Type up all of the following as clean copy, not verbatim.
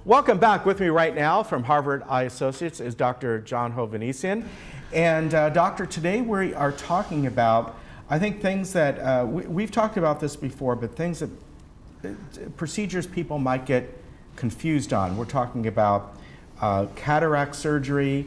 Welcome back. With me right now from Harvard Eye Associates is Dr. John Hovhannissian. And Doctor, today we are talking about, I think, things that, we've talked about this before, but things that, procedures people might get confused on. We're talking about cataract surgery,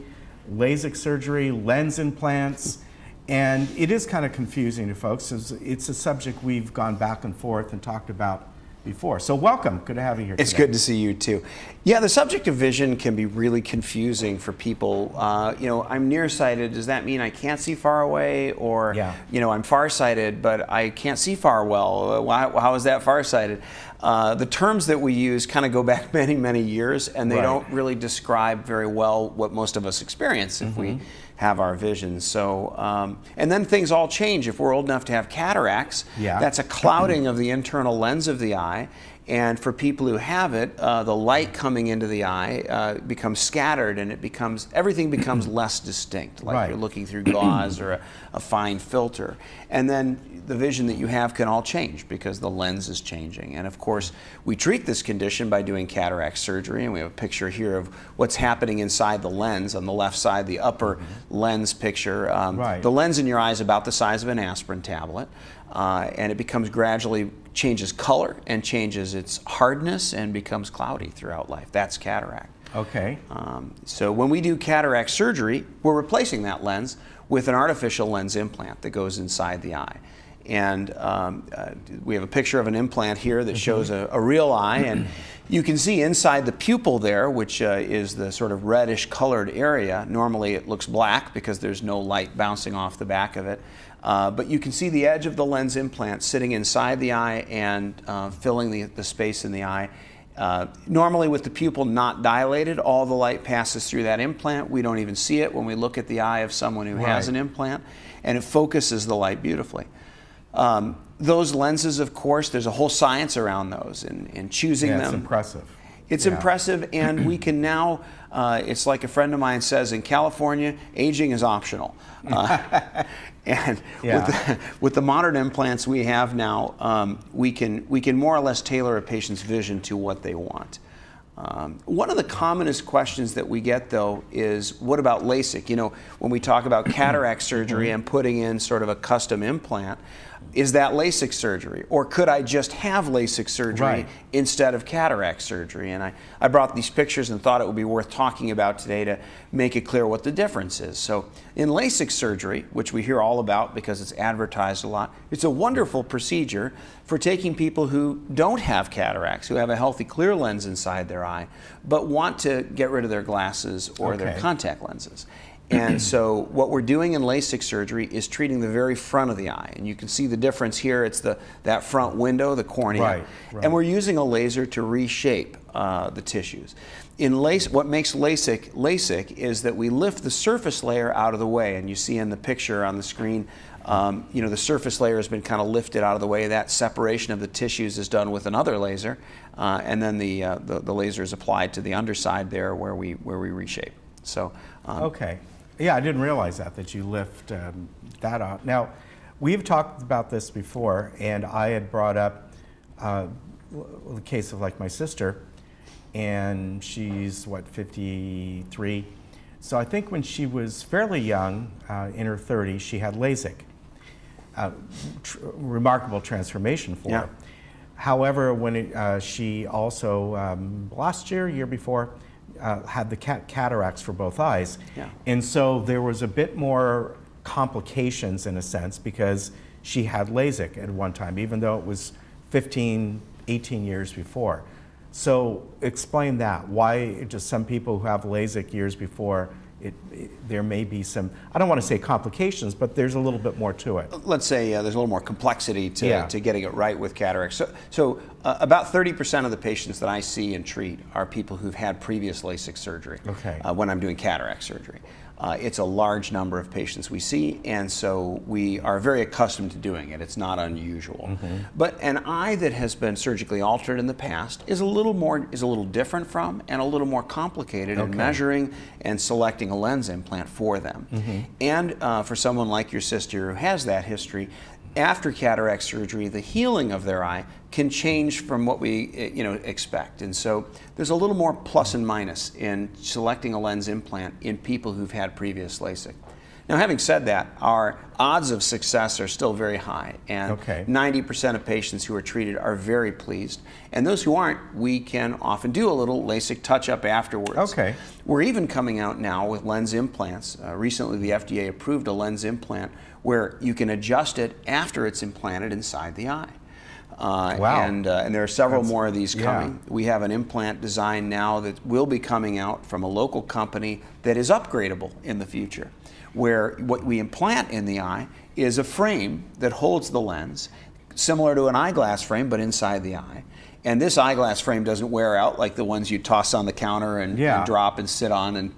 LASIK surgery, lens implants, and it is kind of confusing to folks. It's a subject we've gone back and forth and talked about before. So welcome. Good to have you here today. It's good to see you too. Yeah, the subject of vision can be really confusing for people. You know, I'm nearsighted. Does that mean I can't see far away? Or, you know, I'm farsighted, but I can't see far well. How is that farsighted? The terms that we use kind of go back many, many years, and they don't really describe very well what most of us experience if we have our vision. So, and then things all change. If we're old enough to have cataracts, that's a clouding of the internal lens of the eye. And for people who have it, the light coming into the eye becomes scattered, and everything becomes less distinct, like you're looking through gauze or a fine filter. And then the vision that you have can all change because the lens is changing. And of course, we treat this condition by doing cataract surgery, and we have a picture here of what's happening inside the lens. On the left side, the upper lens picture. The lens in your eye is about the size of an aspirin tablet, and it becomes gradually changes color and changes its hardness and becomes cloudy throughout life. That's cataract. Okay. So when we do cataract surgery, we're replacing that lens with an artificial lens implant that goes inside the eye. And we have a picture of an implant here that shows a real eye, and you can see inside the pupil there, which is the sort of reddish colored area. Normally it looks black because there's no light bouncing off the back of it. But you can see the edge of the lens implant sitting inside the eye and filling the space in the eye. Normally with the pupil not dilated, all the light passes through that implant. We don't even see it when we look at the eye of someone who has an implant, and it focuses the light beautifully. Those lenses, of course, there's a whole science around those and choosing them. It's impressive. It's impressive, and we can now, it's like a friend of mine says, in California, aging is optional. And with the modern implants we have now, we can more or less tailor a patient's vision to what they want. One of the commonest questions that we get, though, is what about LASIK? You know, when we talk about cataract surgery and putting in sort of a custom implant, is that LASIK surgery? Or could I just have LASIK surgery instead of cataract surgery? And I brought these pictures and thought it would be worth talking about today to make it clear what the difference is. So in LASIK surgery, which we hear all about because it's advertised a lot, it's a wonderful procedure for taking people who don't have cataracts, who have a healthy clear lens inside their eye, but want to get rid of their glasses or their contact lenses. And so what we're doing in LASIK surgery is treating the very front of the eye. And you can see the difference here. It's that front window, the cornea. And we're using a laser to reshape the tissues. In what makes LASIK is that we lift the surface layer out of the way. And you see in the picture on the screen, you know, the surface layer has been kind of lifted out of the way. That separation of the tissues is done with another laser. And then the laser is applied to the underside there where we reshape. So, Yeah, I didn't realize that you lift that out. Now, we've talked about this before, and I had brought up the case of like my sister, and she's, what, 53? So I think when she was fairly young, in her 30s, she had LASIK. Remarkable transformation for her. However, when she also, last year before, had the cataracts for both eyes. And so there was a bit more complications in a sense because she had LASIK at one time, even though it was 15, 18 years before. So explain that. Why just some people who have LASIK years before, there may be some, I don't want to say complications, but there's a little bit more to it. Let's say there's a little more complexity to getting it right with cataracts. So about 30% of the patients that I see and treat are people who've had previous LASIK surgery when I'm doing cataract surgery. It's a large number of patients we see, and so we are very accustomed to doing it. It's not unusual. But an eye that has been surgically altered in the past is a little different from and a little more complicated in measuring and selecting a lens implant for them. And for someone like your sister who has that history, after cataract surgery, the healing of their eye can change from what we expect. And so there's a little more plus and minus in selecting a lens implant in people who've had previous LASIK. Now, having said that, our odds of success are still very high, and 90% of patients who are treated are very pleased. And those who aren't, we can often do a little LASIK touch-up afterwards. We're even coming out now with lens implants. Recently, the FDA approved a lens implant where you can adjust it after it's implanted inside the eye. And there are several more of these coming. We have an implant design now that will be coming out from a local company that is upgradable in the future, where what we implant in the eye is a frame that holds the lens, similar to an eyeglass frame, but inside the eye. And this eyeglass frame doesn't wear out like the ones you toss on the counter and drop and sit on. And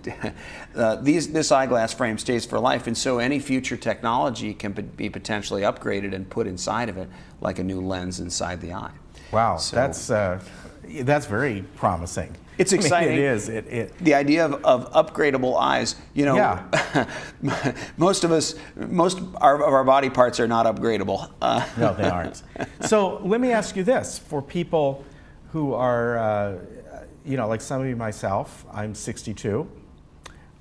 this eyeglass frame stays for life, and so any future technology can be potentially upgraded and put inside of it, like a new lens inside the eye. Wow, so, that's very promising. It's exciting. I mean, it is. The idea of upgradable eyes, most of our body parts are not upgradable. No, they aren't. So let me ask you this. For people who are, like somebody myself, I'm 62.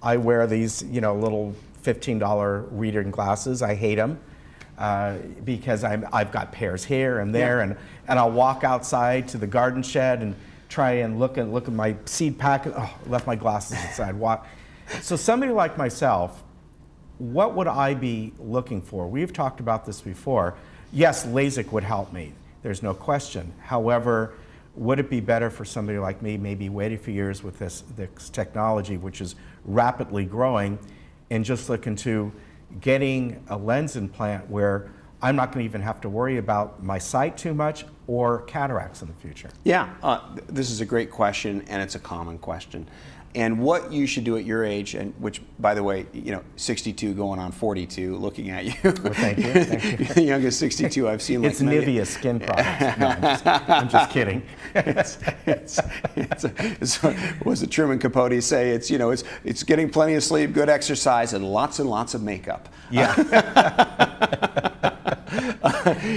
I wear these, little $15 reading glasses. I hate them because I've got pairs here and there, and I'll walk outside to the garden shed and try and look at my seed packet. Oh, left my glasses inside. So somebody like myself, what would I be looking for? We've talked about this before. Yes, LASIK would help me. There's no question. However, would it be better for somebody like me, maybe wait a few years with this technology, which is rapidly growing, and just look into getting a lens implant where I'm not going to even have to worry about my sight too much or cataracts in the future? Yeah, this is a great question, and it's a common question. And what you should do at your age, and which, by the way, 62 going on 42, looking at you. Well, thank you. Thank you. You're the youngest 62 I've seen. It's Nivea skin products. No, I'm just kidding. What does Truman Capote say? It's getting plenty of sleep, good exercise, and lots of makeup. Yeah.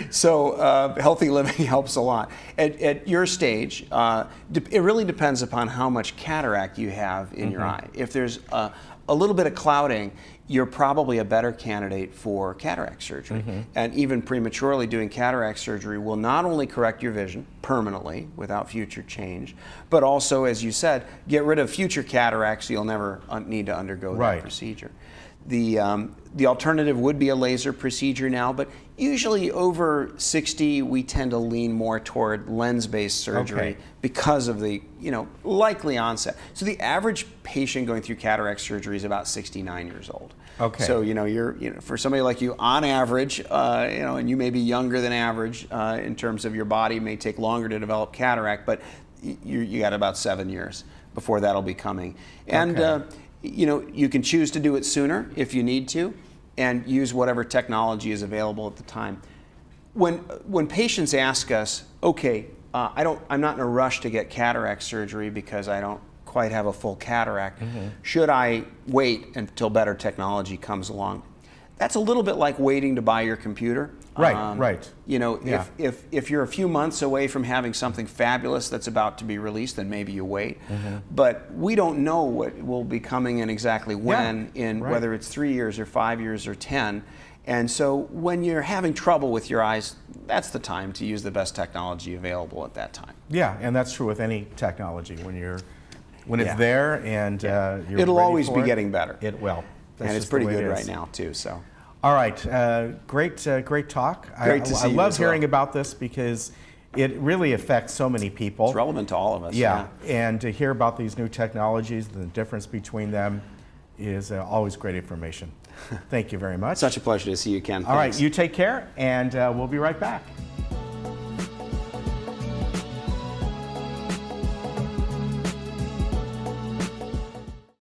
So healthy living helps a lot. At your stage, it really depends upon how much cataract you have in your eye. If there's a little bit of clouding, you're probably a better candidate for cataract surgery. And even prematurely doing cataract surgery will not only correct your vision permanently without future change, but also, as you said, get rid of future cataracts so you'll never need to undergo that procedure. The alternative would be a laser procedure now, but usually over 60, we tend to lean more toward lens-based surgery because of the likely onset. So the average patient going through cataract surgery is about 69 years old. So you're for somebody like you, on average, and you may be younger than average in terms of your body may take longer to develop cataract, but you got about 7 years before that'll be coming. And you can choose to do it sooner if you need to, and use whatever technology is available at the time. When patients ask us, okay, I'm not in a rush to get cataract surgery because I don't quite have a full cataract, should I wait until better technology comes along? That's a little bit like waiting to buy your computer. Right. If you're a few months away from having something fabulous that's about to be released, then maybe you wait. But we don't know what will be coming and exactly when, whether it's 3 years or 5 years or 10. And so when you're having trouble with your eyes, that's the time to use the best technology available at that time. Yeah, and that's true with any technology. When it's there and you're it'll ready always for be it, getting better. It will. That's and it's pretty good right now too. So. All right, great talk. Great to see you. I love hearing about this because it really affects so many people. It's relevant to all of us. Yeah, and to hear about these new technologies, the difference between them is always great information. Thank you very much. Such a pleasure to see you, Ken. All right, you take care, and we'll be right back.